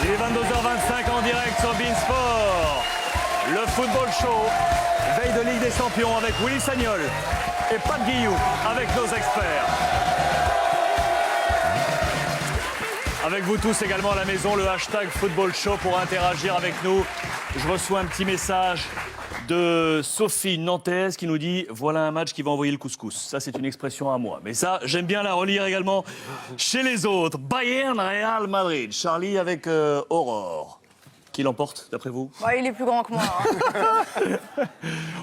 Il est 22h25 en direct sur Beansport. Le football show, veille de Ligue des Champions avec Willy Sagnol et Pat Guillou avec nos experts. Avec vous tous également à la maison, le hashtag Football Show pour interagir avec nous. Je reçois un petit message de Sophie Nantaise qui nous dit « Voilà un match qui va envoyer le couscous ». Ça, c'est une expression à moi. Mais ça, j'aime bien la relire également chez les autres. Bayern, Real Madrid. Charlie avec Aurore. Qui l'emporte, d'après vous? Ouais, il est plus grand que moi. Hein.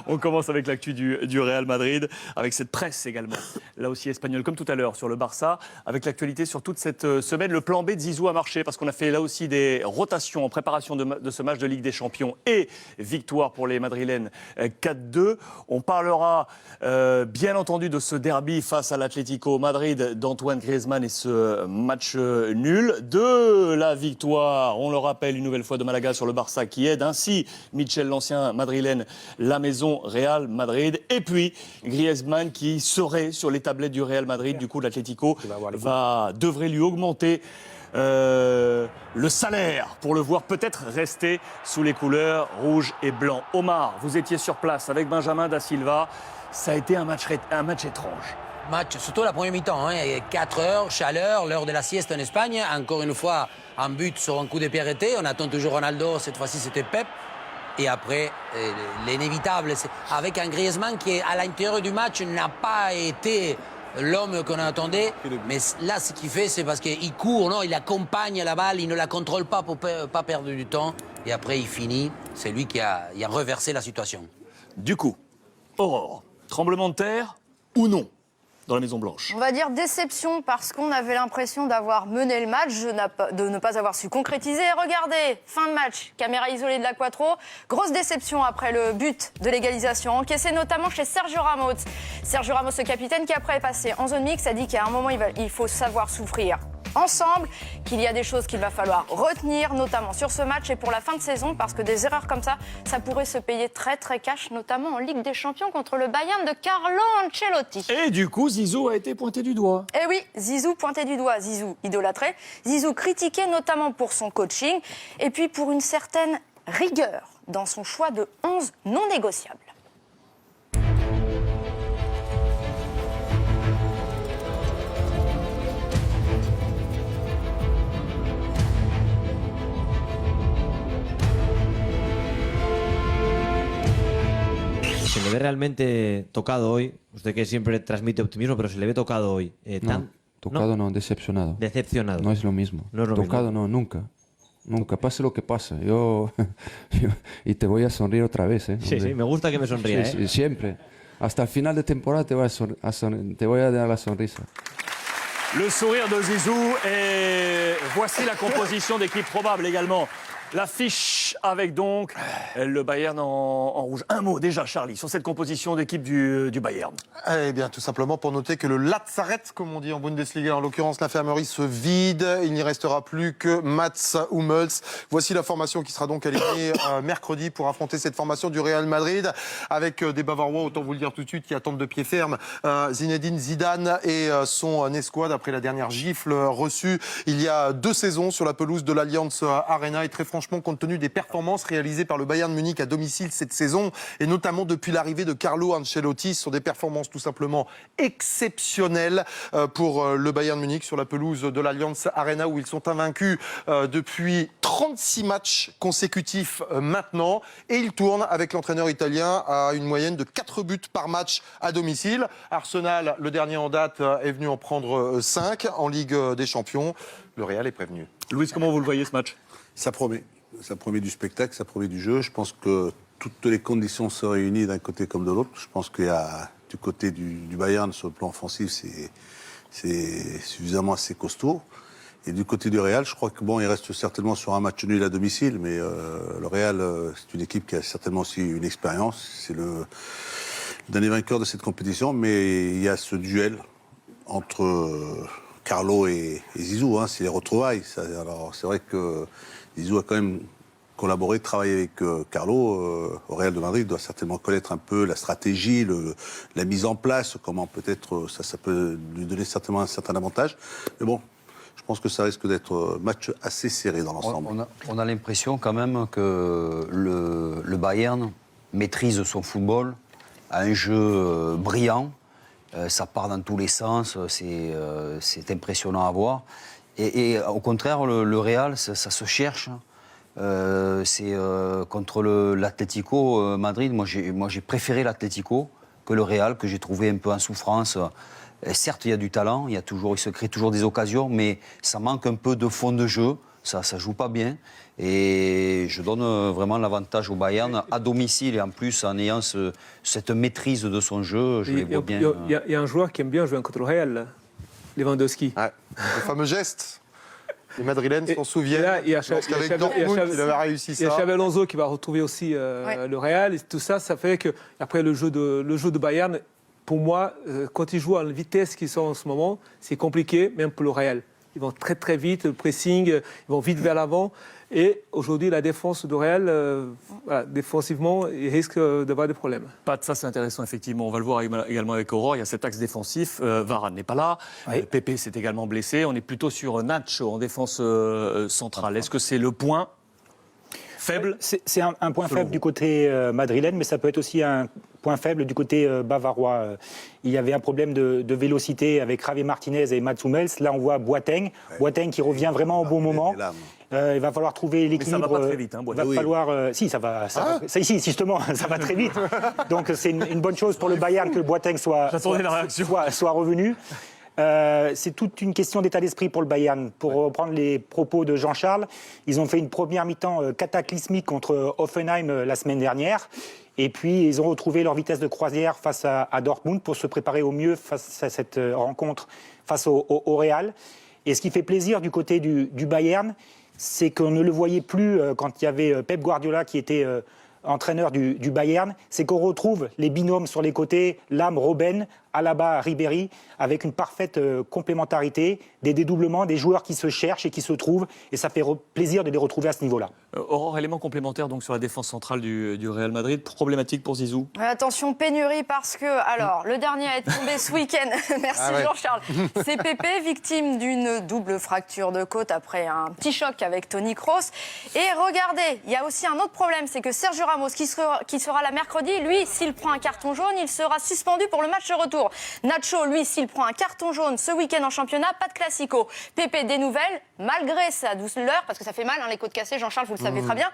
On commence avec l'actu du Real Madrid, avec cette presse également, là aussi espagnole, comme tout à l'heure, sur le Barça, avec l'actualité sur toute cette semaine. Le plan B de Zizou a marché, parce qu'on a fait là aussi des rotations en préparation de ce match de Ligue des Champions et victoire pour les Madrilènes 4-2. On parlera bien entendu de ce derby face à l'Atlético Madrid d'Antoine Griezmann et ce match nul. De la victoire, on le rappelle une nouvelle fois, de Malaga sur le Barça qui aide ainsi Michel, l'ancien madrilène, la maison Real Madrid. Et puis Griezmann qui serait sur les tablettes du Real Madrid, du coup l'Atlético devrait lui augmenter le salaire pour le voir peut-être rester sous les couleurs rouge et blanc. Omar, vous étiez sur place avec Benjamin Da Silva. Ça a été un match étrange. Match, surtout la première mi-temps, 4 heures, chaleur, l'heure de la sieste en Espagne. Encore une fois, un but sur un coup de pied arrêté. On attend toujours Ronaldo, cette fois-ci c'était Pep. Et après, l'inévitable, avec un Griezmann qui, à l'intérieur du match, n'a pas été l'homme qu'on attendait. Mais là, ce qu'il fait, c'est parce qu'il court, non, il accompagne la balle, il ne la contrôle pas pour ne pas perdre du temps. Et après, il finit. C'est lui qui a reversé la situation. Du coup, Aurore, tremblement de terre ou non dans la Maison Blanche? On va dire déception parce qu'on avait l'impression d'avoir mené le match, de ne pas avoir su concrétiser. Regardez, fin de match, caméra isolée de la Quattro. Grosse déception après le but de l'égalisation, encaissé notamment chez Sergio Ramos. Sergio Ramos, le capitaine, qui après est passé en zone mixte, a dit qu'à un moment, il faut savoir souffrir ensemble, qu'il y a des choses qu'il va falloir retenir, notamment sur ce match et pour la fin de saison, parce que des erreurs comme ça pourrait se payer très très cash, notamment en Ligue des Champions contre le Bayern de Carlo Ancelotti. Et du coup, Zizou a été pointé du doigt. Eh oui, Zizou pointé du doigt, Zizou idolâtré, Zizou critiqué notamment pour son coaching et puis pour une certaine rigueur dans son choix de 11 non négociables. Se le ve realmente tocado hoy, usted que siempre transmite optimismo, pero se le ve tocado hoy. Tocado no, decepcionado. Decepcionado. No es lo mismo. No es lo tocado mismo. no, nunca. Nunca, pase lo que pase. Y te voy a sonreír otra vez, ¿eh? Sí, me gusta que me sonría, sí, sí, siempre. Hasta el final de temporada te voy a dar la sonrisa. Le sourire de Zizou et voici la composition d'équipe probable également. L'affiche avec donc le Bayern en rouge. Un mot déjà, Charlie, sur cette composition d'équipe du Bayern. Eh bien, tout simplement pour noter que le Lazarett, comme on dit en Bundesliga, en l'occurrence l'infirmerie, se vide. Il n'y restera plus que Mats Hummels. Voici la formation qui sera donc alignée mercredi pour affronter cette formation du Real Madrid avec des Bavarois, autant vous le dire tout de suite, qui attendent de pied ferme Zinedine Zidane et son escouade après la dernière gifle reçue il y a 2 saisons sur la pelouse de l'Allianz Arena. Et très franchement, compte tenu des performances réalisées par le Bayern Munich à domicile cette saison, et notamment depuis l'arrivée de Carlo Ancelotti, ce sont des performances tout simplement exceptionnelles pour le Bayern Munich sur la pelouse de l'Allianz Arena, où ils sont invaincus depuis 36 matchs consécutifs maintenant, et ils tournent avec l'entraîneur italien à une moyenne de 4 buts par match à domicile. Arsenal, le dernier en date, est venu en prendre 5 en Ligue des Champions. Le Real est prévenu. Louis, comment vous le voyez ce match? Ça promet. Ça promet du spectacle, ça promet du jeu. Je pense que toutes les conditions se réunissent d'un côté comme de l'autre. Je pense qu'il y a du côté du Bayern, sur le plan offensif, c'est suffisamment assez costaud. Et du côté du Real, je crois que il reste certainement sur un match nul à domicile, mais le Real, c'est une équipe qui a certainement aussi une expérience. C'est le dernier vainqueur de cette compétition, mais il y a ce duel entre Carlo et Zizou, c'est les retrouvailles. Alors c'est vrai que Zizou a quand même collaboré, travaillé avec Carlo au Real de Madrid. Il doit certainement connaître un peu la stratégie, la mise en place, comment peut-être ça peut lui donner certainement un certain avantage. Mais bon, Je pense que ça risque d'être un match assez serré dans l'ensemble. On a l'impression quand même que le Bayern maîtrise son football, a un jeu brillant, ça part dans tous les sens, c'est impressionnant à voir. Et au contraire, le Real, ça se cherche. Contre l'Atlético Madrid, moi j'ai préféré l'Atlético que le Real, que j'ai trouvé un peu en souffrance. Certes, il y a du talent, il se crée toujours des occasions, mais ça manque un peu de fond de jeu, ça joue pas bien. Et je donne vraiment l'avantage au Bayern à domicile et en plus en ayant cette maîtrise de son jeu, je les vois bien. Il y a un joueur qui aime bien jouer contre le Real, Lewandowski. Ouais. Le fameux geste. Les Madrilènes s'en souviennent. Là, il y a Lorsqu'avec Dortmund, il avait réussi ça. Il y a Xabi Alonso qui va retrouver aussi le Real. Et tout ça, ça fait que après le jeu de Bayern, pour moi, quand ils jouent à la vitesse qu'ils sont en ce moment, c'est compliqué, même pour le Real. Ils vont très très vite, le pressing, ils vont vite vers l'avant. Et aujourd'hui, la défense du Real, défensivement, il risque d'avoir des problèmes. Pat, ça c'est intéressant effectivement. On va le voir également avec Aurore. Il y a cet axe défensif. Varane n'est pas là. Oui. Pepe s'est également blessé. On est plutôt sur Nacho en défense centrale. Est-ce que c'est le point faible? C'est un point faible du côté madrilène, mais ça peut être aussi un point faible du côté bavarois. Il y avait un problème de vélocité avec Javier Martinez et Mats Hummels. Là, on voit Boateng. Boateng qui revient vraiment au bon moment. Il va falloir trouver l'équilibre. Mais ça va pas très vite, hein, il va falloir. Si, ça va. Si, justement, ça va très vite. Donc, c'est une bonne chose pour le Bayern que le Boateng soit revenu. C'est toute une question d'état d'esprit pour le Bayern. Pour reprendre les propos de Jean-Charles, ils ont fait une première mi-temps cataclysmique contre Hoffenheim la semaine dernière. Et puis, ils ont retrouvé leur vitesse de croisière face à Dortmund pour se préparer au mieux face à cette rencontre face au Real. Et ce qui fait plaisir du côté du Bayern, c'est qu'on ne le voyait plus quand il y avait Pep Guardiola qui était entraîneur du Bayern, c'est qu'on retrouve les binômes sur les côtés, Lam, Robben, Alaba, Ribéry, avec une parfaite complémentarité, des dédoublements, des joueurs qui se cherchent et qui se trouvent, et ça fait plaisir de les retrouver à ce niveau-là. Aurore, élément complémentaire donc sur la défense centrale du Real Madrid, problématique pour Zizou. Attention, pénurie parce que, alors, le dernier à être tombé ce week-end, merci Jean-Charles, c'est Pepe, victime d'une double fracture de côte après un petit choc avec Toni Kroos. Et regardez, il y a aussi un autre problème, c'est que Sergio Ramos, qui sera là mercredi, lui, s'il prend un carton jaune, il sera suspendu pour le match de retour. Nacho, lui, s'il prend un carton jaune ce week-end en championnat, pas de classico. Pepe, des nouvelles, malgré sa douceur, parce que ça fait mal, hein, les côtes cassées, Jean-Charles, vous le savez très bien,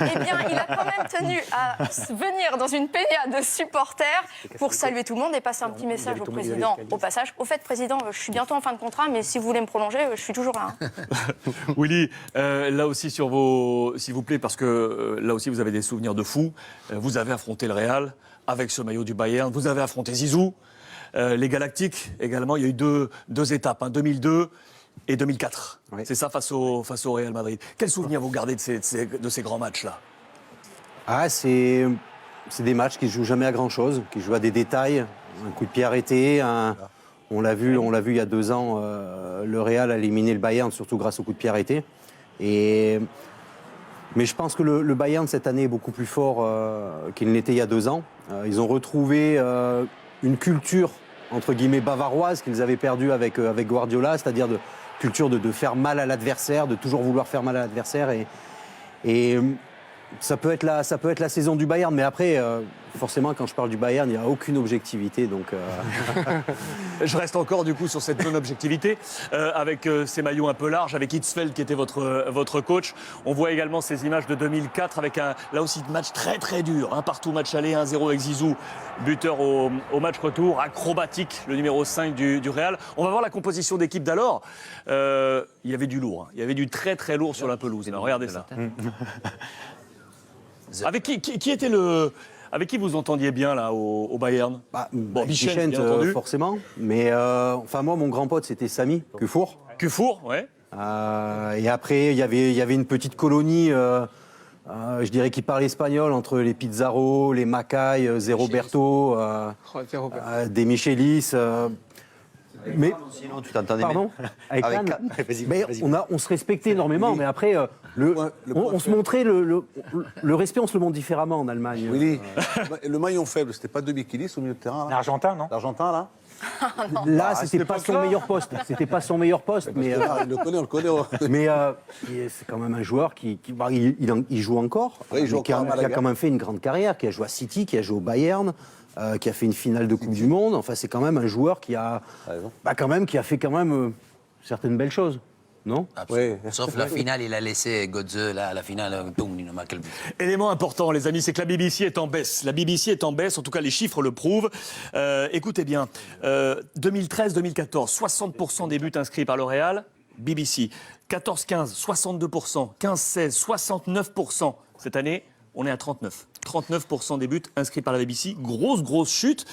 eh bien, il a quand même tenu à venir dans une peña de supporters pour saluer tout le monde et passer un petit message au président. Au passage, au fait, président, je suis bientôt en fin de contrat, mais si vous voulez me prolonger, je suis toujours là. Hein. Willy, là aussi sur vos... S'il vous plaît, parce que là aussi vous avez des souvenirs de fous. Vous avez affronté le Real avec ce maillot du Bayern. Vous avez affronté Zizou. Les Galactiques également. Il y a eu deux étapes, hein, 2002 et 2004. Oui. C'est ça face au Real Madrid. Quels souvenirs vous gardez de ces grands matchs-là? C'est des matchs qui ne jouent jamais à grand-chose, qui jouent à des détails. Un coup de pied arrêté, on l'a vu il y a 2 ans, le Real a éliminé le Bayern, surtout grâce au coup de pied arrêté. Mais je pense que le Bayern, cette année, est beaucoup plus fort qu'il n'était il y a 2 ans. Ils ont retrouvé une culture, entre guillemets, bavaroise qu'ils avaient perdue avec Guardiola, c'est-à-dire de culture de faire mal à l'adversaire, de toujours vouloir faire mal à l'adversaire. Et ça peut être la saison du Bayern, mais après, forcément, quand je parle du Bayern, il n'y a aucune objectivité. Donc, Je reste encore du coup sur cette non-objectivité, avec ces maillots un peu larges, avec Hitzfeld qui était votre coach. On voit également ces images de 2004 avec là aussi un match très très dur, un partout, match aller, 1-0 avec Zizou, buteur au match retour, acrobatique, le numéro 5 du Real. On va voir la composition d'équipe d'alors. Il y avait du lourd, hein. Il y avait du très très lourd sur la pelouse. Alors, regardez ça. Avec qui était avec qui vous entendiez bien là au Bayern? Bon, Bichent, bien entendu. Forcément. Mais moi, mon grand pote, c'était Sami Kufour. Kufour, ouais. Et après, il y avait une petite colonie, je dirais, qui parlait espagnol entre les Pizarro, les Macay, Zé Roberto, des Michelis. Mais sinon, tu t'entendais bien. Avec Cannes. Mais on se respectait énormément, mais après, on se montrait le respect, on se le montre différemment en Allemagne. Oui, le maillon faible, c'était pas de Michelis au milieu de terrain. L'Argentin, non? L'Argentin, là. Là, c'était pas son meilleur poste. C'était pas son meilleur poste, mais Il le connaît, on le connaît. mais c'est quand même un joueur qui il joue encore, Ouais, il joue mais qui a encore à Malaga. quand même fait une grande carrière, qui a joué à City, qui a joué au Bayern, qui a fait une finale de Coupe du Monde. Enfin, c'est quand même un joueur qui a, qui a fait quand même certaines belles choses, non? Absolument. Sauf la finale, il a laissé Götze, là, la finale, boum, il ne marque le but. Élément important, les amis, c'est que la BBC est en baisse. La BBC est en baisse, en tout cas les chiffres le prouvent. Écoutez bien, 2013-2014, 60% des buts inscrits par le Real, BBC. 14-15, 62%. 15-16, 69%. Cette année, on est à 39. 39% des buts inscrits par la BBC. Grosse chute.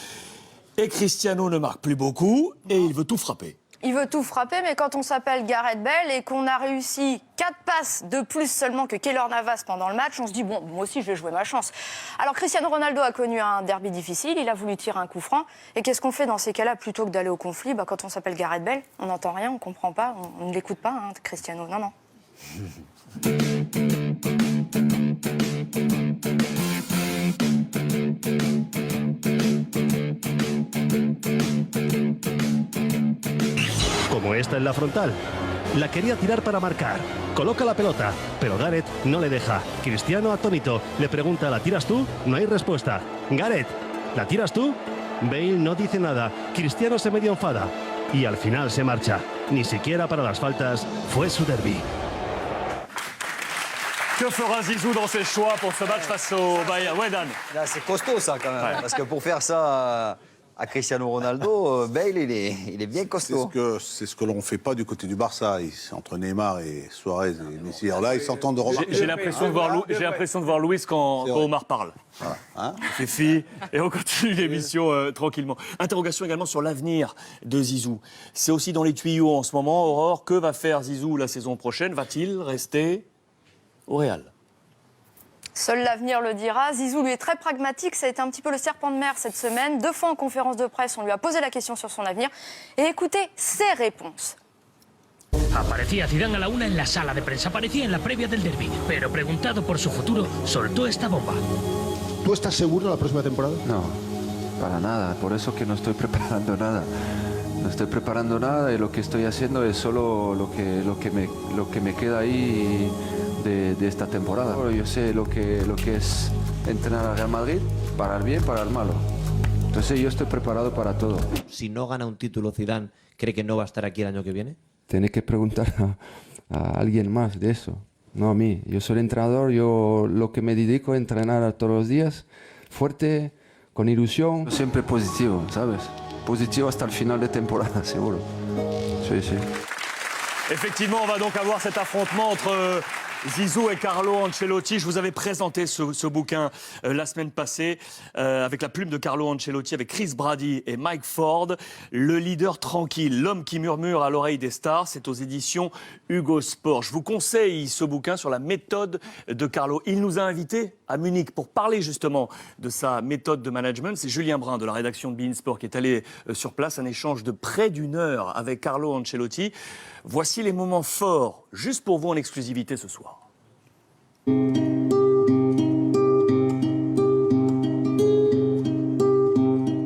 Et Cristiano ne marque plus beaucoup et il veut tout frapper. Il veut tout frapper, mais quand on s'appelle Gareth Bale et qu'on a réussi 4 passes de plus seulement que Keylor Navas pendant le match, on se dit, bon, moi aussi, je vais jouer ma chance. Alors, Cristiano Ronaldo a connu un derby difficile, il a voulu tirer un coup franc. Et qu'est-ce qu'on fait dans ces cas-là, plutôt que d'aller au conflit? Quand on s'appelle Gareth Bale, on n'entend rien, on ne comprend pas, on ne l'écoute pas, Cristiano. Non. Como esta en la frontal. La quería tirar para marcar. Coloca la pelota, pero Gareth no le deja. Cristiano, atónito, le pregunta, ¿la tiras tú? No hay respuesta. Gareth, ¿la tiras tú? Bale no dice nada. Cristiano se medio enfada. Y al final se marcha. Ni siquiera para las faltas fue su derby. Que fera Zizou dans ses choix pour ce match face au Bayern? Ouais, Dan. Là, c'est costaud ça quand même, parce que pour faire ça à Cristiano Ronaldo, Bale, il est bien costaud. C'est ce que l'on ne fait pas du côté du Barça. Entre Neymar et Suarez et Messi, alors là, ils s'entendent de remarquer. J'ai l'impression de voir Louis quand Omar parle. Voilà, hein. Fifi, et on continue l'émission tranquillement. Interrogation également sur l'avenir de Zizou. C'est aussi dans les tuyaux en ce moment. Aurore, que va faire Zizou la saison prochaine? Va-t-il rester au Real? Seul l'avenir le dira. Zizou, lui, est très pragmatique. Ça a été un petit peu le serpent de mer cette semaine. 2 fois en conférence de presse, on lui a posé la question sur son avenir. Et écoutez ses réponses. Aparecía Zidane a la 1 en la sala de prensa, aparecía en la previa del derbi, pero preguntado por su futuro, soltó esta bomba. ¿Tú estás seguro de la próxima temporada? No, para nada. Por eso que no estoy preparando nada. No estoy preparando nada y lo que estoy haciendo es solo lo que me queda ahí de esta temporada. Yo sé lo que es entrenar al Real Madrid, para el bien, para el malo. Entonces yo estoy preparado para todo. Si no gana un título Zidane, ¿cree que no va a estar aquí el año que viene? Tienes que preguntar a alguien más de eso, no a mí. Yo soy el entrenador, yo lo que me dedico a entrenar todos los días, fuerte, con ilusión. Siempre positivo, ¿sabes? Positivo hasta el final de temporada, seguro. Sí. Effectivement, on va donc avoir cet affrontement entre Zizou et Carlo Ancelotti. Je vous avais présenté ce bouquin la semaine passée avec la plume de Carlo Ancelotti, avec Chris Brady et Mike Ford. Le leader tranquille, l'homme qui murmure à l'oreille des stars. C'est aux éditions Hugo Sport. Je vous conseille ce bouquin sur la méthode de Carlo. Il nous a invités à Munich pour parler justement de sa méthode de management. C'est Julien Brun de la rédaction de beIN Sport qui est allé sur place. Un échange de près d'1 heure avec Carlo Ancelotti. Voici les moments forts, juste pour vous en exclusivité ce soir.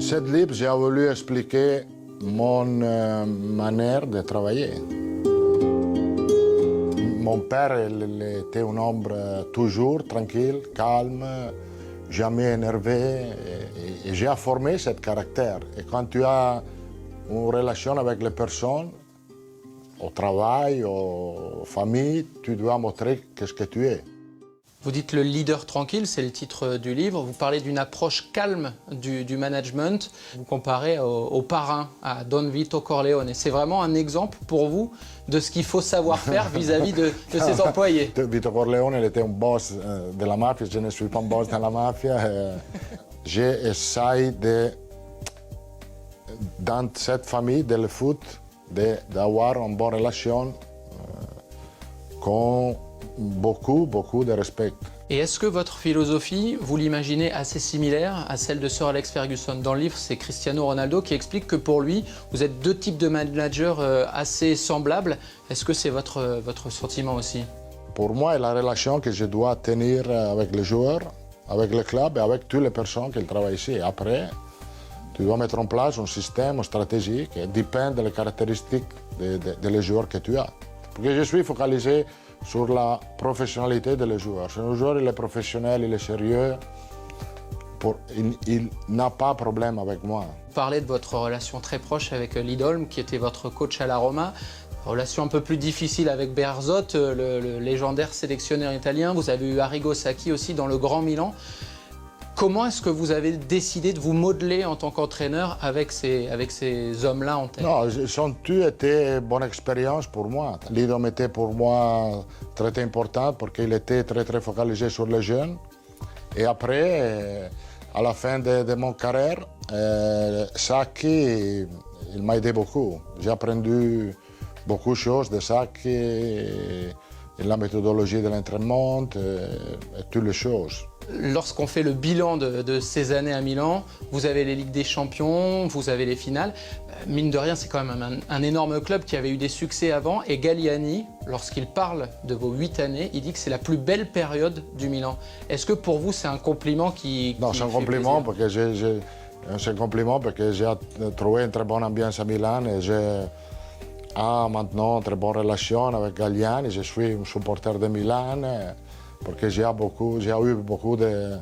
Cette livre, j'ai voulu expliquer mon manière de travailler. Mon père, il était un homme toujours tranquille, calme, jamais énervé. Et j'ai formé ce caractère. Et quand tu as une relation avec les personnes, au travail, aux familles, tu dois montrer qu'est-ce que tu es. Vous dites le leader tranquille, c'est le titre du livre. Vous parlez d'une approche calme du management. Vous comparez au parrain, à Don Vito Corleone. C'est vraiment un exemple pour vous de ce qu'il faut savoir faire vis-à-vis de ses employés. Vito Corleone, il était un boss de la mafia. Je ne suis pas un boss de la mafia. J'ai essayé dans cette famille de le foot, d'avoir une bonne relation con beaucoup de respect. Et est-ce que votre philosophie, vous l'imaginez assez similaire à celle de Sir Alex Ferguson? Dans le livre, c'est Cristiano Ronaldo qui explique que pour lui, vous êtes 2 types de managers assez semblables. Est-ce que c'est votre sentiment aussi? Pour moi, la relation que je dois tenir avec les joueurs, avec le club et avec toutes les personnes qui travaillent ici. Après, Tu dois mettre en place un système, une stratégie qui dépend des caractéristiques des joueurs que tu as. Parce que je suis focalisé sur la professionnalité des joueurs. Si un joueur il est professionnel, il est sérieux, il n'a pas de problème avec moi. Vous parlez de votre relation très proche avec Lidolm, qui était votre coach à la Roma. Relation un peu plus difficile avec Bearzot, le légendaire sélectionneur italien. Vous avez eu Arrigo Sacchi aussi dans le Grand Milan. Comment est-ce que vous avez décidé de vous modeler en tant qu'entraîneur avec ces hommes-là en tête? Non, ils ont tous été une bonne expérience pour moi. Lidolm était pour moi très important parce qu'il était très focalisé sur les jeunes. Et après, à la fin de mon carrière, Sacchi, il m'a aidé beaucoup. J'ai appris beaucoup de choses de Sacchi, et la méthodologie de l'entraînement, et toutes les choses. Lorsqu'on fait le bilan de ces années à Milan, vous avez les Ligues des Champions, vous avez les finales. Mine de rien, c'est quand même un énorme club qui avait eu des succès avant. Et Galliani, lorsqu'il parle de vos 8 années, il dit que c'est la plus belle période du Milan. Est-ce que pour vous, c'est un compliment Non, c'est un compliment parce que j'ai trouvé une très bonne ambiance à Milan et j'ai maintenant une très bonne relation avec Galliani. Je suis un supporter de Milan. Parce que j'ai eu beaucoup de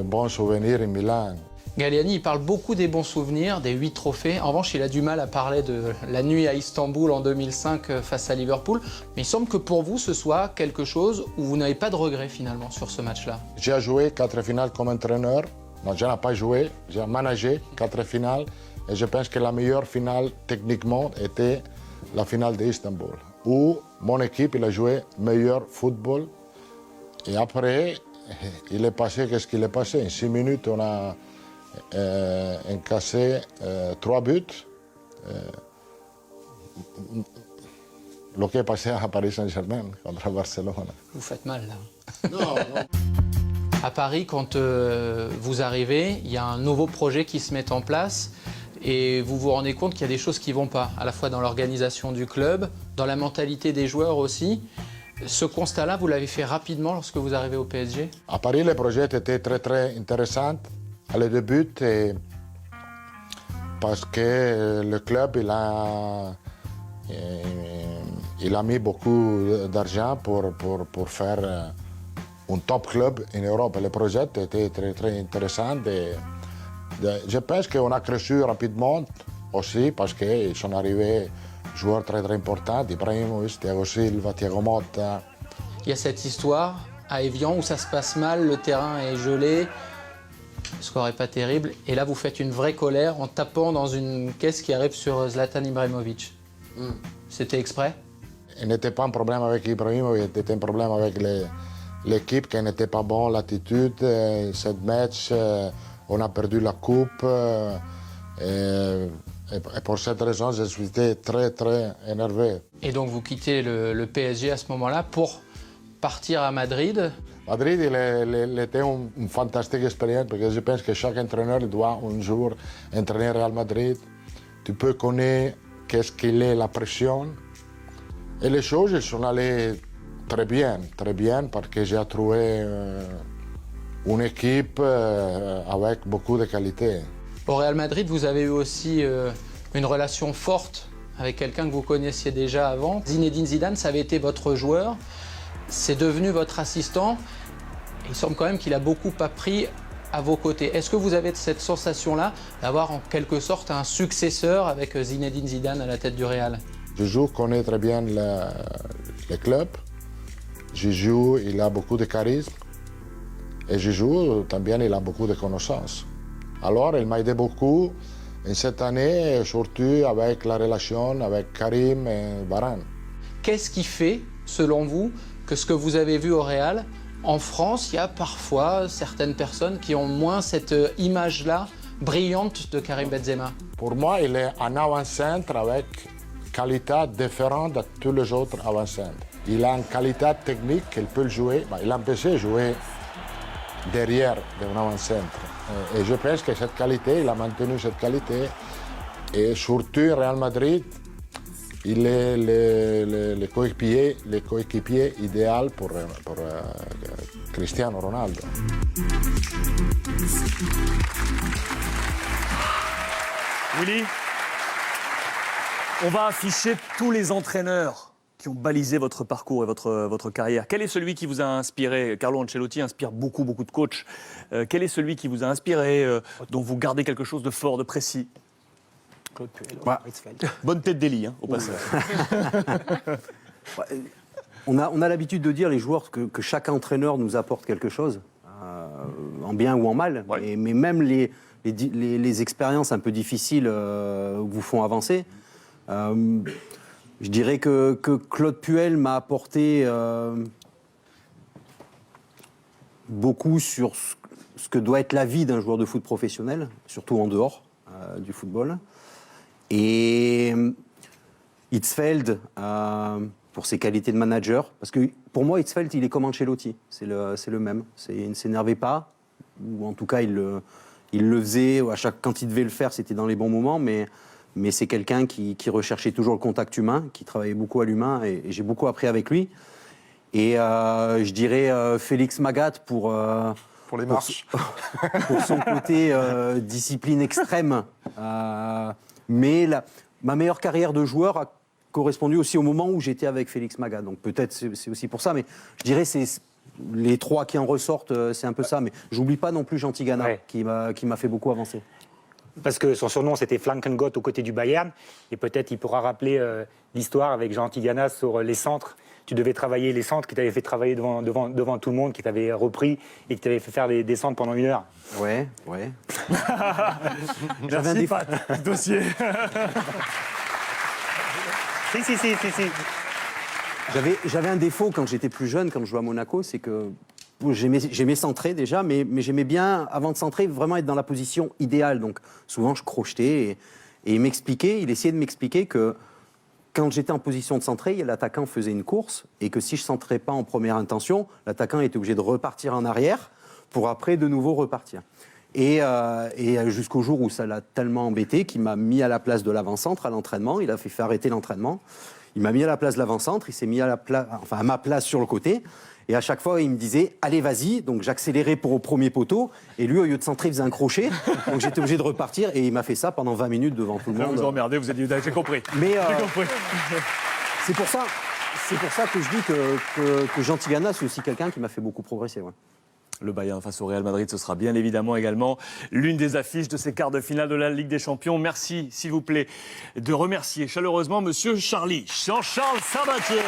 bons souvenirs à Milan. Galliani, il parle beaucoup des bons souvenirs, des 8 trophées. En revanche, il a du mal à parler de la nuit à Istanbul en 2005 face à Liverpool. Mais il semble que pour vous, ce soit quelque chose où vous n'avez pas de regrets finalement sur ce match-là. J'ai joué 4 finales comme entraîneur. Non, je n'ai pas joué, j'ai managé 4 finales. Et je pense que la meilleure finale techniquement était la finale d'Istanbul, où mon équipe il a joué meilleur football. Et après, il est passé, qu'est-ce qu'il est passé? En 6 minutes, on a encaissé 3 buts. Ce qui est passé à Paris Saint-Germain contre Barcelone. Vous faites mal, là. Non. À Paris, quand vous arrivez, il y a un nouveau projet qui se met en place. Et vous vous rendez compte qu'il y a des choses qui ne vont pas, à la fois dans l'organisation du club, dans la mentalité des joueurs aussi. Ce constat-là, vous l'avez fait rapidement lorsque vous arrivez au PSG? À Paris, le projet était très intéressant à le début parce que le club il a mis beaucoup d'argent pour faire un top club en Europe. Le projet était très intéressant. Je pense qu'on a crescu rapidement aussi parce qu'ils sont arrivés joueurs très importants, Ibrahimovic, Thiago Silva, Thiago Motta. Il y a cette histoire à Évian où ça se passe mal, le terrain est gelé, le score n'est pas terrible. Et là, vous faites une vraie colère en tapant dans une caisse qui arrive sur Zlatan Ibrahimovic. C'était exprès? Il n'était pas un problème avec Ibrahimovic, c'était un problème avec l'équipe qui n'était pas bon, l'attitude. Ce match, on a perdu la coupe. Et pour cette raison, je suis très énervé. Et donc vous quittez le PSG à ce moment-là pour partir à Madrid? Madrid, il était une fantastique expérience parce que je pense que chaque entraîneur doit un jour entraîner Real Madrid. Tu peux connaître qu'est-ce qu'il est la pression. Et les choses sont allées très bien parce que j'ai trouvé une équipe avec beaucoup de qualité. Au Real Madrid, vous avez eu aussi une relation forte avec quelqu'un que vous connaissiez déjà avant. Zinedine Zidane, ça avait été votre joueur, c'est devenu votre assistant. Et il semble quand même qu'il a beaucoup appris à vos côtés. Est-ce que vous avez cette sensation-là d'avoir en quelque sorte un successeur avec Zinedine Zidane à la tête du Real? Je connais très bien le club. Il a beaucoup de charisme. Et también il a beaucoup de connaissances. Alors, il m'a aidé beaucoup en cette année, surtout avec la relation avec Karim et Varane. Qu'est-ce qui fait, selon vous, que ce que vous avez vu au Real, en France, il y a parfois certaines personnes qui ont moins cette image-là brillante de Karim Benzema? Pour moi, il est un avant-centre avec qualité différente de tous les autres avant-centres. Il a une qualité technique qu'il peut jouer. Il a empêché de jouer derrière d'un avant-centre. Et je pense que cette qualité, il a maintenu cette qualité. Et surtout, Real Madrid, il est le coéquipier idéal pour Cristiano Ronaldo. Willy, on va afficher tous les entraîneurs qui ont balisé votre parcours et votre carrière. Quel est celui qui vous a inspiré? Carlo Ancelotti inspire beaucoup de coachs. Quel est celui qui vous a inspiré, dont vous gardez quelque chose de fort, de précis? Claude Puel, Hitzfeld. Bonne tête d'Eli, au passage. On a l'habitude de dire, les joueurs, que chaque entraîneur nous apporte quelque chose, en bien ou en mal. Ouais. Mais même les expériences un peu difficiles vous font avancer. Je dirais que Claude Puel m'a apporté beaucoup sur ce que doit être la vie d'un joueur de foot professionnel, surtout en dehors du football. Et Hitzfeld, pour ses qualités de manager, parce que pour moi, Hitzfeld, il est comme Ancelotti, c'est le même. Il ne s'énervait pas, ou en tout cas, il le faisait, quand il devait le faire, c'était dans les bons moments, mais c'est quelqu'un qui recherchait toujours le contact humain, qui travaillait beaucoup à l'humain, et j'ai beaucoup appris avec lui. Et je dirais Félix Magath pour les marches. Pour son côté discipline extrême. Mais ma meilleure carrière de joueur a correspondu aussi au moment où j'étais avec Félix Magath. Donc peut-être c'est aussi pour ça, mais je dirais c'est les trois qui en ressortent, c'est un peu ça. Mais j'oublie pas non plus Jean Tigana, ouais, qui m'a fait beaucoup avancer. Parce que son surnom, c'était Flankengott aux côtés du Bayern. Et peut-être il pourra rappeler l'histoire avec Jean Tigana sur les centres. Tu devais travailler les centres qui t'avaient fait travailler devant tout le monde, qui t'avaient repris et qui t'avaient fait faire des centres pendant 1 heure. Ouais. J'avais un défaut. Dossier. Si. J'avais un défaut quand j'étais plus jeune, quand je jouais à Monaco, c'est que j'aimais centrer déjà, mais j'aimais bien, avant de centrer, vraiment être dans la position idéale. Donc souvent, je crochetais et il essayait de m'expliquer que quand j'étais en position de centrer, l'attaquant faisait une course et que si je ne centrais pas en première intention, l'attaquant était obligé de repartir en arrière pour après de nouveau repartir. Et jusqu'au jour où ça l'a tellement embêté qu'il m'a mis à la place de l'avant-centre à l'entraînement. Il a fait arrêter l'entraînement. Il m'a mis à la place de l'avant-centre. Il s'est mis à ma place sur le côté. Et à chaque fois, il me disait « Allez, vas-y ». Donc j'accélérais au premier poteau. Et lui, au lieu de centrer, il faisait un crochet. Donc j'étais obligé de repartir. Et il m'a fait ça pendant 20 minutes devant tout le monde. Vous emmerdez, vous êtes dit « J'ai compris ». Mais c'est pour ça que je dis que Jean Tigana, c'est aussi quelqu'un qui m'a fait beaucoup progresser. Ouais. Le Bayern face au Real Madrid, ce sera bien évidemment également l'une des affiches de ces quarts de finale de la Ligue des Champions. Merci, s'il vous plaît, de remercier chaleureusement Monsieur Charlie, Jean-Charles Sabatier.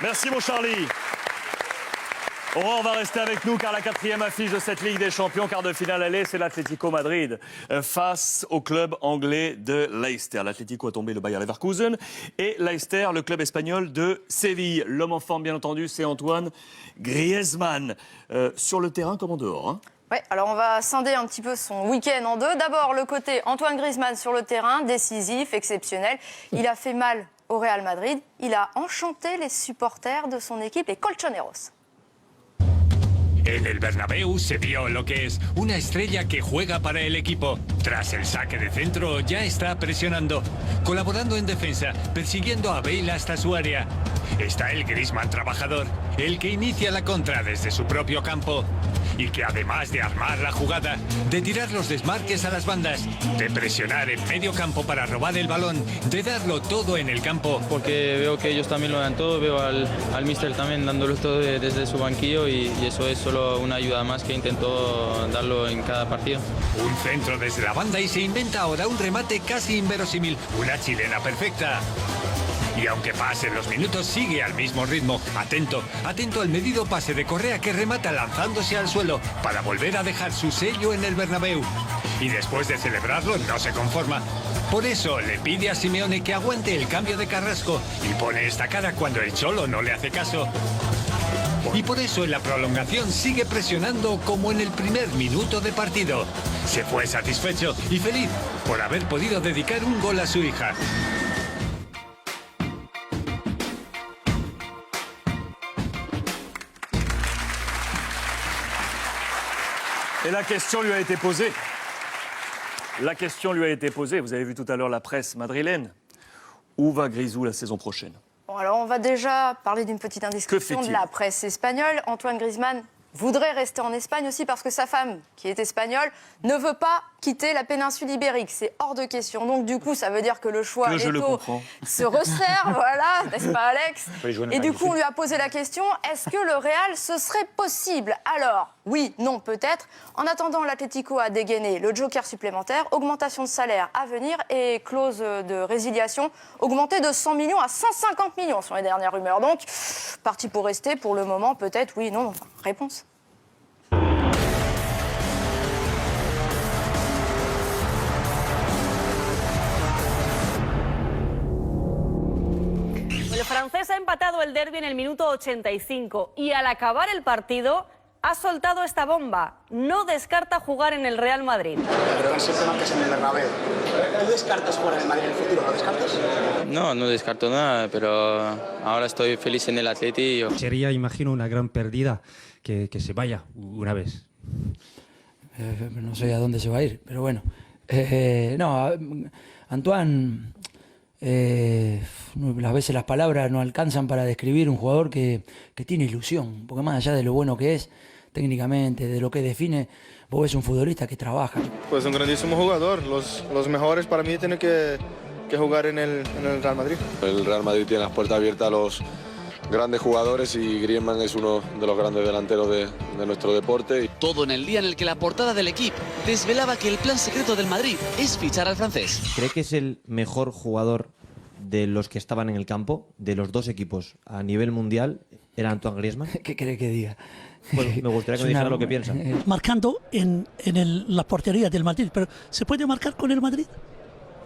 Merci mon Charlie. Aurore va rester avec nous car la 4e affiche de cette Ligue des Champions, quart de finale aller, c'est l'Atlético Madrid face au club anglais de Leicester. L'Atlético a tombé le Bayer Leverkusen et Leicester, le club espagnol de Séville. L'homme en forme, bien entendu, c'est Antoine Griezmann. Sur le terrain comme en dehors, hein. Ouais, alors on va scinder un petit peu son week-end en deux. D'abord, le côté Antoine Griezmann sur le terrain, décisif, exceptionnel. Il a fait mal au Real Madrid. Il a enchanté les supporters de son équipe, les Colchoneros. En el Bernabéu se vio lo que es una estrella que juega para el equipo. Tras el saque de centro ya está presionando, colaborando en defensa, persiguiendo a Bale hasta su área. Está el Griezmann trabajador, el que inicia la contra desde su propio campo y que además de armar la jugada, de tirar los desmarques a las bandas, de presionar en medio campo para robar el balón, de darlo todo en el campo. Porque veo que ellos también lo dan todo, veo al míster también dándolo todo desde su banquillo y eso es solo una ayuda más que intentó darlo en cada partido. Un centro desde la banda y se inventa ahora un remate casi inverosímil, una chilena perfecta. Y aunque pasen los minutos, sigue al mismo ritmo. Atento al medido pase de Correa que remata lanzándose al suelo para volver a dejar su sello en el Bernabéu. Y después de celebrarlo, no se conforma. Por eso le pide a Simeone que aguante el cambio de Carrasco y pone esta cara cuando el Cholo no le hace caso. Y por eso en la prolongación sigue presionando como en el primer minuto de partido. Se fue satisfecho y feliz por haber podido dedicar un gol a su hija. Et la question lui a été posée. La question lui a été posée. Vous avez vu tout à l'heure la presse madrilène. Où va Grisou la saison prochaine? Bon, alors on va déjà parler d'une petite indiscrétion de la presse espagnole. Antoine Griezmann voudrait rester en Espagne aussi parce que sa femme, qui est espagnole, ne veut pas quitter la péninsule ibérique. C'est hors de question. Donc du coup, ça veut dire que le choix Eto'o se resserre, voilà, n'est-ce pas Alex? Et du coup, on lui a posé la question, est-ce que le Real, ce serait possible? Alors, oui, non, peut-être. En attendant, l'Atlético a dégainé le joker supplémentaire, augmentation de salaire à venir et clause de résiliation augmentée de 100 millions à 150 millions sur les dernières rumeurs. Donc, parti pour rester, pour le moment, peut-être, oui, non, enfin, réponse. El francés ha empatado el derbi en el minuto 85 y al acabar el partido ha soltado esta bomba. No descarta jugar en el Real Madrid. Pero siempre marcas en el Bernabéu. ¿Tú descartas jugar en el Madrid en el futuro? ¿Lo descartas? No, no descarto nada, pero ahora estoy feliz en el Atleti. Sería, imagino, una gran pérdida que se vaya una vez. No sé a dónde se va a ir, pero bueno. No, Antoine, a veces las palabras no alcanzan para describir un jugador que tiene ilusión, porque más allá de lo bueno que es técnicamente, de lo que define, vos ves un futbolista que trabaja. Pues un grandísimo jugador, los mejores para mí tienen que jugar en el Real Madrid. El Real Madrid tiene las puertas abiertas a los grandes jugadores y Griezmann es uno de los grandes delanteros de nuestro deporte. Todo en el día en el que la portada del Equipo desvelaba que el plan secreto del Madrid es fichar al francés. ¿Cree que es el mejor jugador de los que estaban en el campo, de los dos equipos a nivel mundial, era Antoine Griezmann? ¿Qué quiere que diga? Bueno, me gustaría que me dijera lo que piensa. Marcando en la portería del Madrid, pero ¿se puede marcar con el Madrid?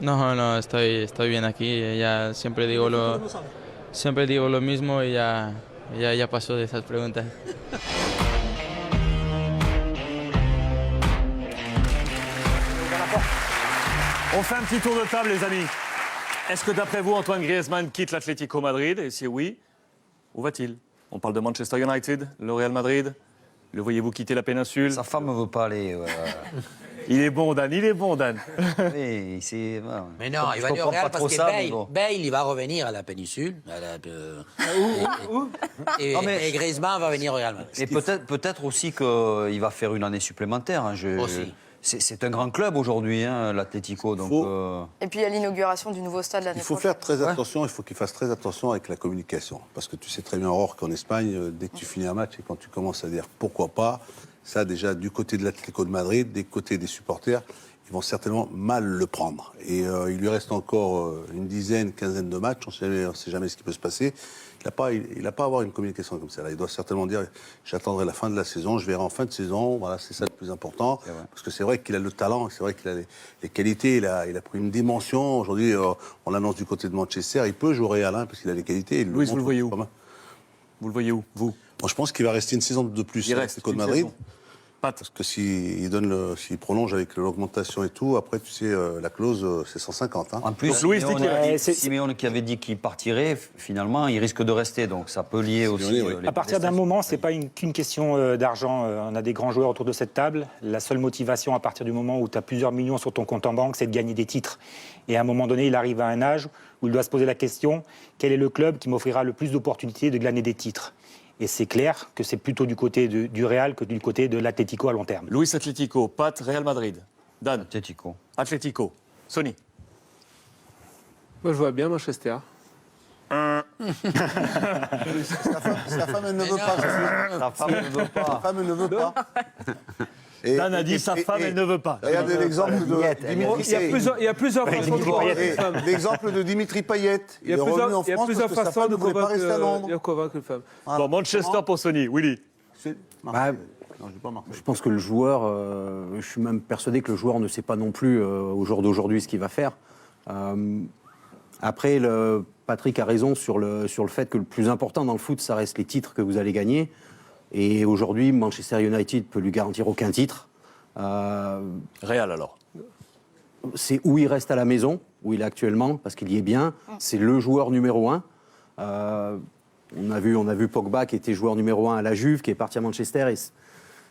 No, estoy bien aquí. Ya siempre digo lo mismo y ya paso de esas preguntas. On fait un petit tour de table, les amis. Est-ce que d'après vous, Antoine Griezmann quitte l'Atlético Madrid? Et si oui, où va-t-il? On parle de Manchester United, le Real Madrid. Le voyez-vous quitter la péninsule? Sa femme ne veut pas aller. Il est bon, Dan, il est bon, Dan. Oui, c'est... Mais non, il va aller au Real parce que Bale, il va revenir à la péninsule. Et Griezmann va venir au Real Madrid. Et peut-être aussi qu'il va faire une année supplémentaire. Hein, aussi. C'est un grand club aujourd'hui, hein, l'Atlético. Et puis il y a l'inauguration du nouveau stade l'année prochaine. Il faut faire très attention, il faut qu'il fasse très attention avec la communication. Parce que tu sais très bien, Aurore, qu'en Espagne, dès que tu finis un match et quand tu commences à dire pourquoi pas, ça déjà du côté de l'Atlético de Madrid, des côtés des supporters, ils vont certainement mal le prendre. Et il lui reste encore une quinzaine de matchs, on ne sait jamais ce qui peut se passer. Il n'a pas à avoir une communication comme ça. Là. Il doit certainement dire j'attendrai la fin de la saison, je verrai en fin de saison. Voilà, c'est ça le plus important. Parce que c'est vrai qu'il a le talent, c'est vrai qu'il a les qualités. Il a pris une dimension. Aujourd'hui, on l'annonce du côté de Manchester. Il peut jouer au Real parce qu'il a les qualités. Louis, vous le voyez où? Vous le voyez où, vous? Bon, je pense qu'il va rester une saison de plus à l'Atlético de Madrid. Parce que s'il prolonge avec l'augmentation et tout, après, tu sais, la clause, c'est 150. Hein. En plus, Simeone qui avait dit qu'il partirait, finalement, il risque de rester. Donc ça peut lier aussi... À partir d'un moment, ce n'est pas qu'une question d'argent. On a des grands joueurs autour de cette table. La seule motivation, à partir du moment où tu as plusieurs millions sur ton compte en banque, c'est de gagner des titres. Et à un moment donné, il arrive à un âge où il doit se poser la question, quel est le club qui m'offrira le plus d'opportunités de gagner des titres? Et c'est clair que c'est plutôt du côté du Real que du côté de l'Atlético à long terme. Luis, Atlético, Pat, Real Madrid. Dan. Atlético. Sony. Moi, je vois bien Manchester. Sa femme, elle ne veut pas. Sa femme ne veut pas. Sa femme, elle ne veut pas. Dan a dit sa femme, elle ne veut pas. Regardez l'exemple de Dimitri Payet. Il y a plusieurs façons de L'exemple de Dimitri Payet. Il est revenu en France parce que sa femme ne voulait pas rester à Londres. convaincre une femme. Bon, Manchester pour Sony. Willy. Je pense que le joueur, je suis même persuadé que le joueur ne sait pas non plus au jour d'aujourd'hui ce qu'il va faire. Après, Patrick a raison sur le fait que le plus important dans le foot, ça reste les titres que vous allez gagner. Et aujourd'hui, Manchester United peut lui garantir aucun titre. Real alors? C'est où il reste à la maison, où il est actuellement, parce qu'il y est bien. C'est le joueur numéro 1. On a vu Pogba qui était joueur numéro 1 à la Juve, qui est parti à Manchester. Et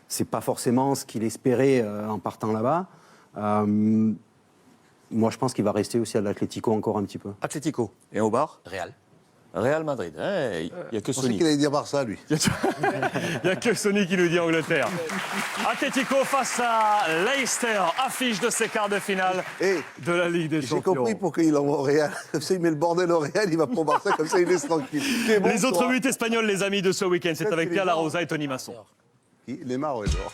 c'est pas forcément ce qu'il espérait en partant là-bas. Moi, je pense qu'il va rester aussi à l'Atlético encore un petit peu. Atlético. Et au bar? Real. Real Madrid. Il n'y a que Je pensais Sony. qu'il allait dire Barça, lui. Il n'y a que Sony qui nous dit Angleterre. Atlético face à Leicester, affiche de ces quarts de finale de la Ligue des J'ai Champions. compris pourquoi il envoie au Real. Comme ça, il met le bordel au Real, il va pour Barça, comme ça, il laisse tranquille. Bon, Les autres toi. buts espagnols, les amis, de ce week-end, c'est Peut-être avec qu'il Pierre est mort. Larosa et Tony Masson. Neymar, ouais, dehors.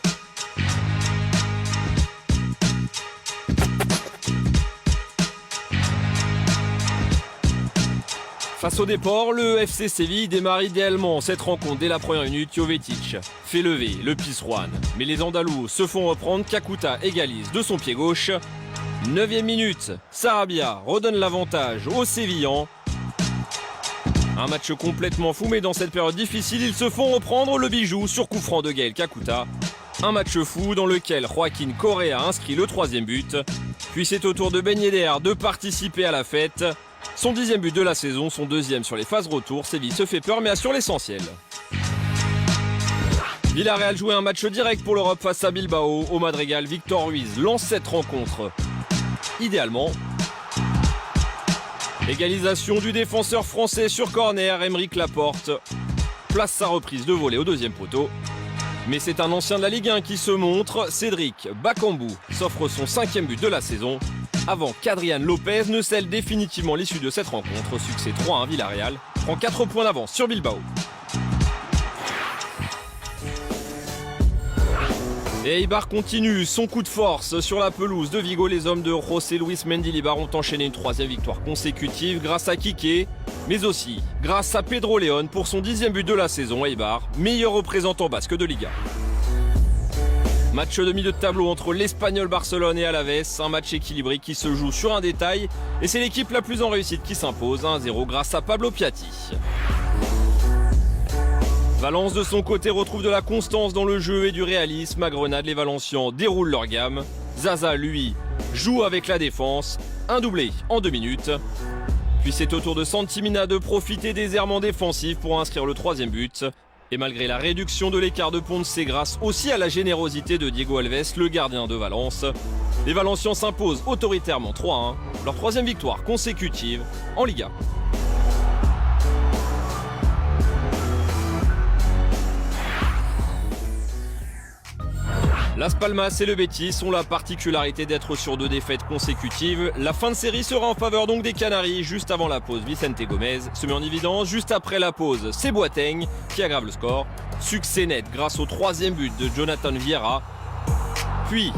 Face au déport, le FC Séville démarre idéalement cette rencontre dès la première minute. Jovetic fait lever le Pizjuan. Mais les Andalous se font reprendre. Kakuta égalise de son pied gauche. 9e minute, Sarabia redonne l'avantage aux Sévillans. Un match complètement fou, mais dans cette période difficile, ils se font reprendre le bijou sur coup franc de Gaël Kakuta. Un match fou dans lequel Joaquín Correa inscrit le 3e but. Puis c'est au tour de Ben Yedder de participer à la fête. Son 10e but de la saison, son 2e sur les phases retour. Séville se fait peur mais assure l'essentiel. Villarreal jouait un match direct pour l'Europe face à Bilbao. Au Madrigal, Victor Ruiz lance cette rencontre idéalement. Égalisation du défenseur français sur corner, Aymeric Laporte place sa reprise de volée au 2e poteau. Mais c'est un ancien de la Ligue 1 qui se montre. Cédric Bakambu s'offre son 5e but de la saison avant qu'Adrian Lopez ne scelle définitivement l'issue de cette rencontre. Succès 3-1, Villarreal prend 4 points d'avance sur Bilbao. Et Eibar continue son coup de force sur la pelouse de Vigo. Les hommes de José Luis Mendilibar ont enchaîné une 3e victoire consécutive grâce à Kike, mais aussi grâce à Pedro León pour son 10e but de la saison. Eibar, meilleur représentant basque de Liga. Match de milieu de tableau entre l'Espagnol Barcelone et Alaves, un match équilibré qui se joue sur un détail et c'est l'équipe la plus en réussite qui s'impose 1-0 grâce à Pablo Piatti. Valence de son côté retrouve de la constance dans le jeu et du réalisme. À Grenade, les Valencians déroulent leur gamme. Zaza, lui, joue avec la défense. Un doublé en 2 minutes. Puis c'est au tour de Santimina de profiter des errements défensifs pour inscrire le 3e but. Et malgré la réduction de l'écart de Ponce, c'est grâce aussi à la générosité de Diego Alves, le gardien de Valence. Les Valencians s'imposent autoritairement 3-1. Leur 3e victoire consécutive en Liga. Las Palmas et le Betis ont la particularité d'être sur 2 défaites consécutives. La fin de série sera en faveur donc des Canaries. Juste avant la pause, Vicente Gomez se met en évidence. Juste après la pause, c'est Boateng qui aggrave le score. Succès net grâce au 3e but de Jonathan Vieira. Puis,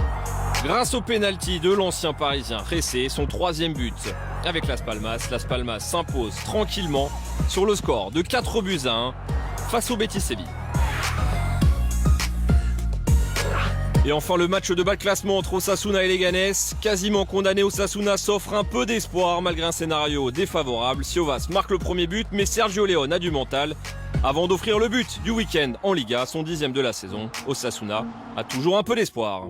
grâce au pénalty de l'ancien parisien Ressé, son 3e but avec Las Palmas s'impose tranquillement sur le score de 4-1 face au Betis Séville. Et enfin le match de bas de classement entre Osasuna et Leganés. Quasiment condamné, Osasuna s'offre un peu d'espoir malgré un scénario défavorable. Siovas marque le 1er but, mais Sergio León a du mental avant d'offrir le but du week-end en Liga, son 10e de la saison. Osasuna a toujours un peu d'espoir.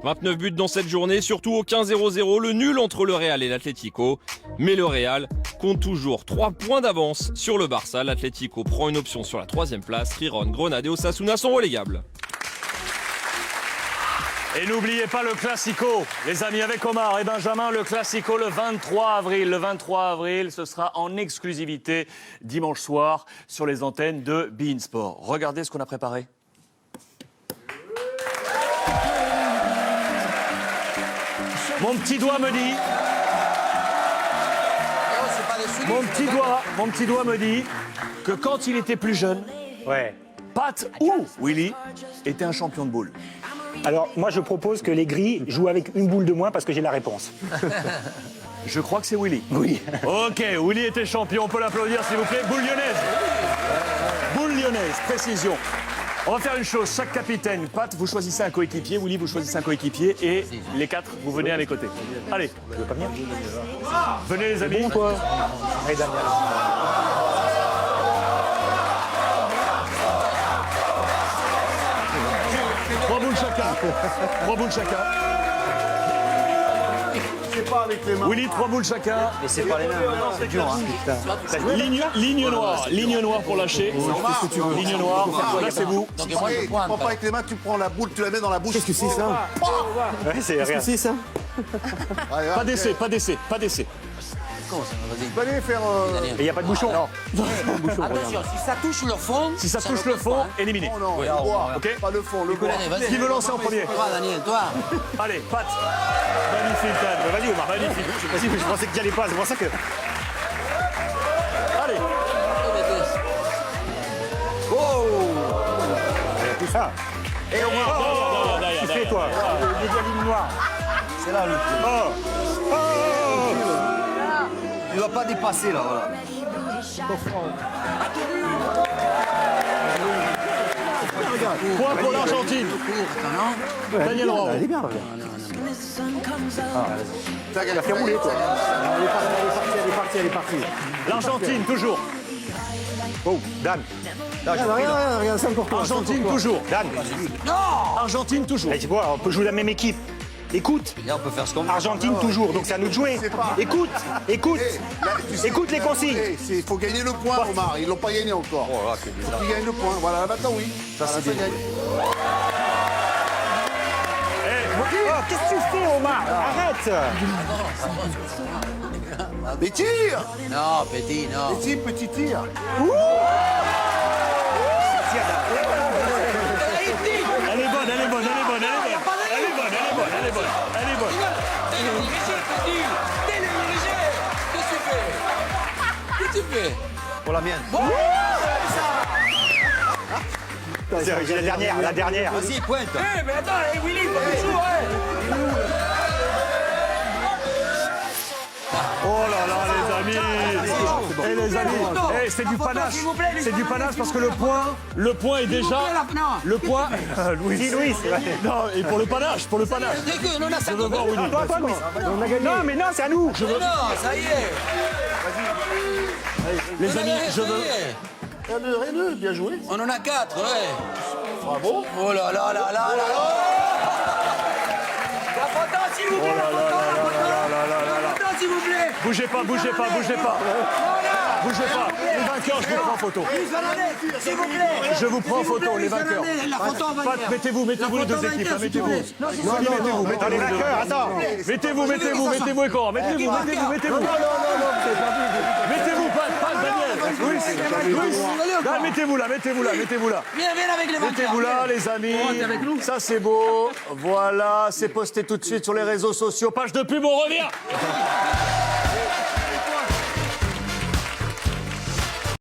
29 buts dans cette journée, surtout au 15-0-0, le nul entre le Real et l'Atlético. Mais le Real compte toujours 3 points d'avance sur le Barça. L'Atlético prend une option sur la 3e place. Riron, Grenade et Osasuna sont relégables. Et n'oubliez pas le Classico, les amis, avec Omar et Benjamin, le Classico le 23 avril. Le 23 avril, ce sera en exclusivité dimanche soir sur les antennes de beIN Sport. Regardez ce qu'on a préparé. Mon petit doigt me dit... Mon petit doigt me dit que quand il était plus jeune, Pat ou Willy était un champion de boule. Alors, moi, je propose que les gris jouent avec une boule de moins parce que j'ai la réponse. Je crois que c'est Willy. Oui. Ok, Willy était champion, on peut l'applaudir s'il vous plaît. Boule lyonnaise. Boule lyonnaise, précision. On va faire une chose, chaque capitaine, Pat, vous choisissez un coéquipier, Willy, vous choisissez un coéquipier et les 4, vous venez à mes côtés. Allez. Tu veux pas venir ? Venez les amis. Bon, quoi. Allez, Damien. 3 boules chacun. 3 boules chacun. C'est pas avec les mains. Willy, 3 boules chacun. Mais c'est pas les mêmes. C'est dur, hein. Ligne noire pour lâcher. Ligne noire. Là, c'est vous. Tu prends pas avec les mains, tu prends la boule, tu la mets dans la bouche. Qu'est-ce que c'est ça? Ouais, c'est Qu'est-ce que c'est ça? Pas d'essai, pas d'essai, pas d'essai. Allez faire. Et il n'y a pas de bouchon. Attention, si ça touche le fond. Si ça touche le fond, éliminé. Non, Ouais. le bois. Ok. Pas le fond, le bois. Qui veut lancer en premier? Toi, Daniel, toi. Allez, Pat. Magnifique, Dan. Vas-y, Omar. Magnifique. Vas-y, mais je pensais que tu n'y allais pas. C'est pour ça que. Allez. Tout ça. Et au moins. Tu fais, toi. Les deux lignes noires. C'est là, lui. Oh. Tu ne dois pas dépasser, là, voilà. Point pour l'Argentine. Daniel Roy. Elle est bien, regarde. Il a fait rouler, toi. Elle est partie. L'Argentine, toujours. Oh, Dan. Regarde, c'est encore toi. Argentine, toujours. Dan. Argentine, toujours. Tu vois, on peut jouer la même équipe. Écoute. Et on peut faire ce qu'on veut. Argentine toujours, donc c'est à nous de jouer. Écoute. Écoute les consignes. Il faut gagner le point, Omar. Ils l'ont pas gagné encore. Oh, là, Faut qu'ils gagnent le point. Voilà, maintenant oui. Ça gagne. Oh, qu'est-ce que tu fais, Omar? Arrête. Mais tire. Non, petit, non. Petit tir. Elle est bonne. Elle est bonne. Qu'est-ce que tu fais? Pour la mienne. J'ai la dernière. Vas-y, pointe. Mais attends, Willy, il faut toujours, Oh là là, les amis. Et les amis, c'est du panache. C'est du panache parce que le point est déjà. Le point. Louis. Non, et pour le panache. Non, Je veux voir Willy. Non, mais non, c'est à nous. non, ça y est. Les amis, je veux. Rien, bien joué. On en a 4, ouais. Bravo. Oh là là là là là là. La photo, s'il vous plaît, la photo, s'il vous plaît. Bougez pas. Bougez pas. Les vainqueurs, je vous prends en photo. S'il vous plaît. Je vous prends en photo, les vainqueurs. La photo, on va Pat, mettez-vous les deux équipes. Là, mettez-vous. Attends, les vainqueurs, attends. Mettez-vous, Écor. Mettez-vous. Mettez-vous, Pat, Daniel. Louis. Là, mettez-vous là. Viens avec les vainqueurs. Mettez-vous là, les amis. Ça, c'est beau. Voilà, c'est posté tout de suite sur les réseaux sociaux. Page de pub, on revient.